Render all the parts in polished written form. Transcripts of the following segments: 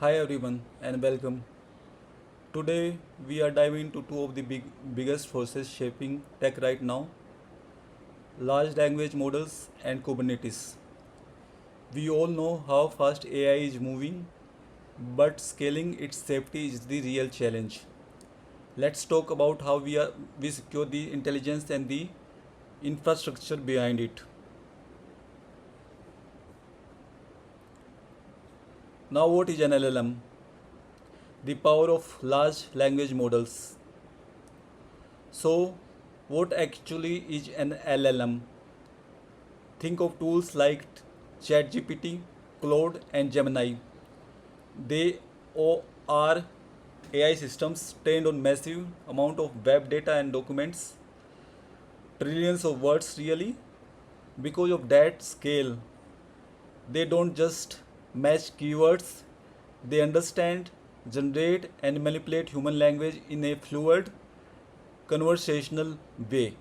Hi everyone and welcome. Today we are diving into two of the biggest forces shaping tech right now, large language models and Kubernetes. We all know how fast AI is moving, but scaling its safety is the real challenge. Let's talk about how we secure the intelligence and the infrastructure behind it. Now what is an LLM? The power of large language models. So what actually is an LLM? Think of tools like ChatGPT, Claude, and Gemini. They are AI systems trained on massive amount of web data and documents, trillions of words really. Because of that scale, they don't just match keywords, they understand, generate, and manipulate human language in a fluid, conversational way.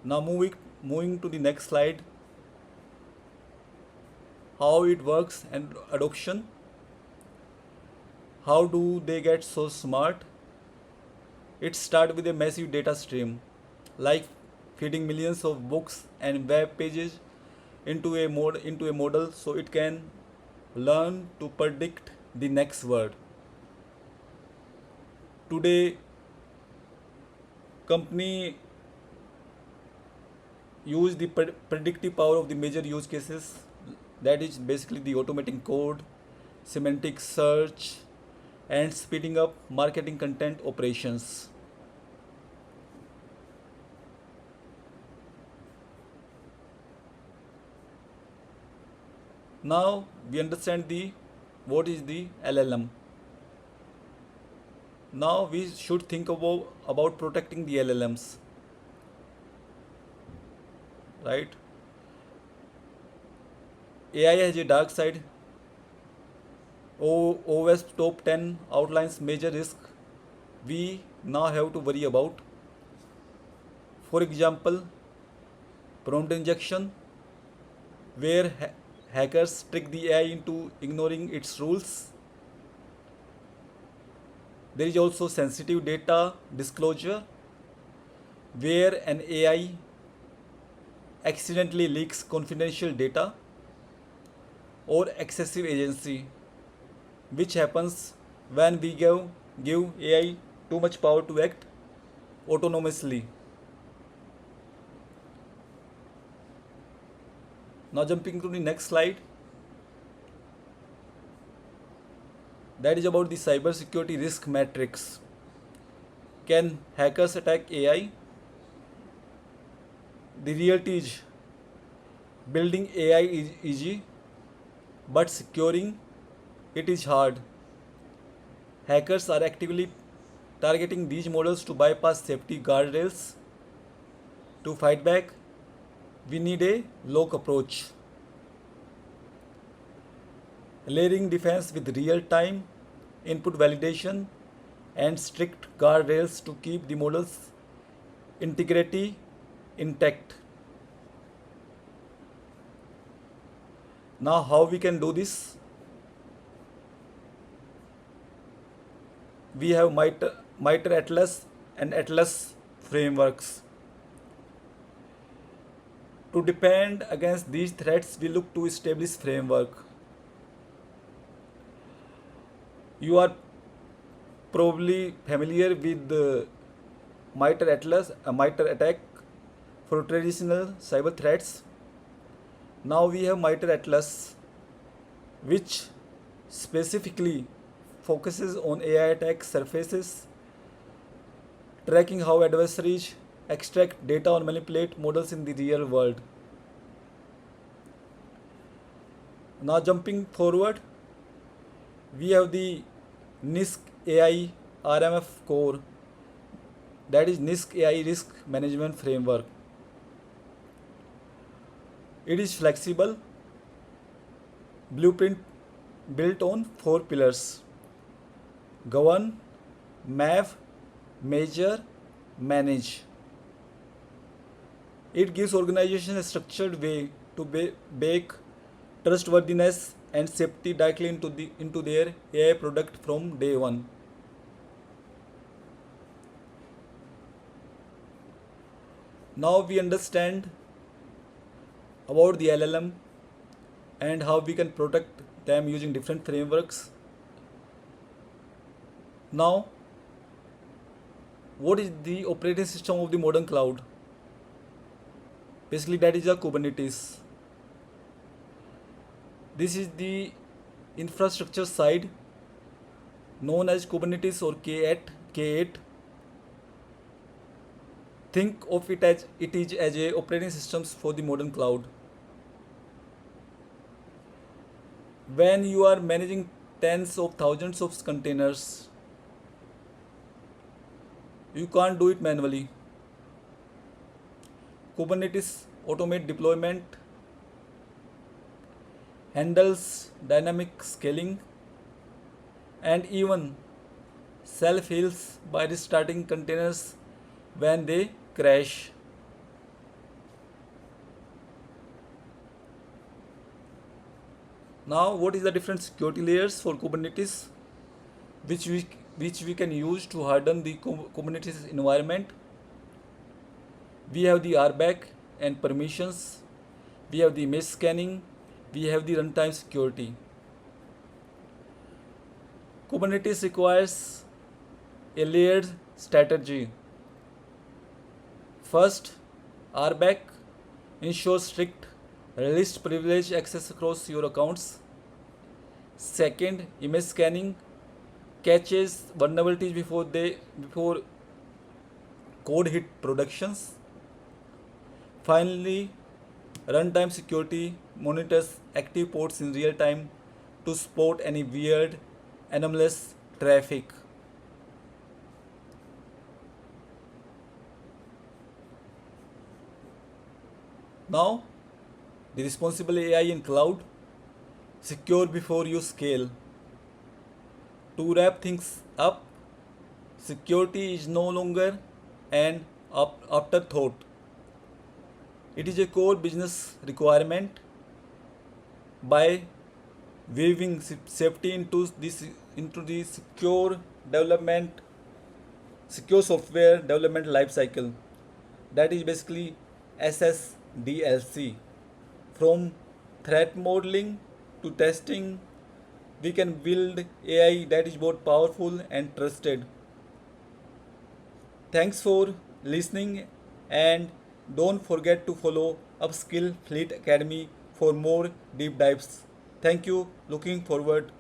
Now moving to the next slide, how it works and adoption. How do they get so smart? It starts with a massive data stream, like feeding millions of books and web pages into a model so it can learn to predict the next word. Today, company use the predictive power of the major use cases, that is basically the automating code, semantic search, and speeding up marketing content operations. Now we understand the what is the LLM. Now we should think about protecting the LLMs, right? AI has a dark side. OWASP top 10 outlines major risk we now have to worry about. For example, prompt injection, where hackers trick the AI into ignoring its rules. There is also sensitive data disclosure, where an AI accidentally leaks confidential data, or excessive agency, which happens when we give AI too much power to act autonomously. Now jumping to the next slide, that is about the cybersecurity risk matrix. Can hackers attack AI? The reality is building AI is easy, but securing it is hard. Hackers are actively targeting these models to bypass safety guardrails. To fight back, we need a lock approach, layering defense with real time input validation and strict guardrails to keep the model's integrity intact. Now, how we can do this? We have MITRE Atlas and Atlas frameworks. To defend against these threats, we look to establish framework. You are probably familiar with the MITRE Atlas, MITRE attack for traditional cyber threats. Now we have MITRE Atlas, which specifically focuses on AI attack surfaces, tracking how adversaries extract data or manipulate models in the real world. Now jumping forward, we have the NISC AI RMF core, that is NISC AI risk management framework. It is flexible blueprint built on four pillars: govern, map, measure, manage. It gives organization a structured way to bake trustworthiness and safety directly into their AI product from day one. Now we understand about the LLM and how we can protect them using different frameworks. Now, what is the operating system of the modern cloud? Basically, that is a Kubernetes. This is the infrastructure side known as Kubernetes or K8. Think of it is as a operating systems for the modern cloud. When you are managing tens of thousands of containers, you can't do it manually. Kubernetes automate deployment, handles dynamic scaling, and even self heals by restarting containers when they crash. Now, what is the different security layers for Kubernetes, which we which we can use to harden the Kubernetes environment? We have the RBAC and permissions. We have the image scanning. We have the runtime security. Kubernetes requires a layered strategy. First, RBAC ensures strict least privilege access across your accounts. Second, image scanning catches vulnerabilities before code hit productions. Finally, runtime security monitors active ports in real time to spot any weird, anomalous traffic. Now, the responsible AI in cloud, secure before you scale. To wrap things up, security is no longer an afterthought. It is a core business requirement. By weaving safety into the secure software development lifecycle. That is basically SSDLC. From threat modeling to testing, we can build AI that is both powerful and trusted. Thanks for listening, and don't forget to follow Upskill Fleet Academy for more deep dives. Thank you. Looking forward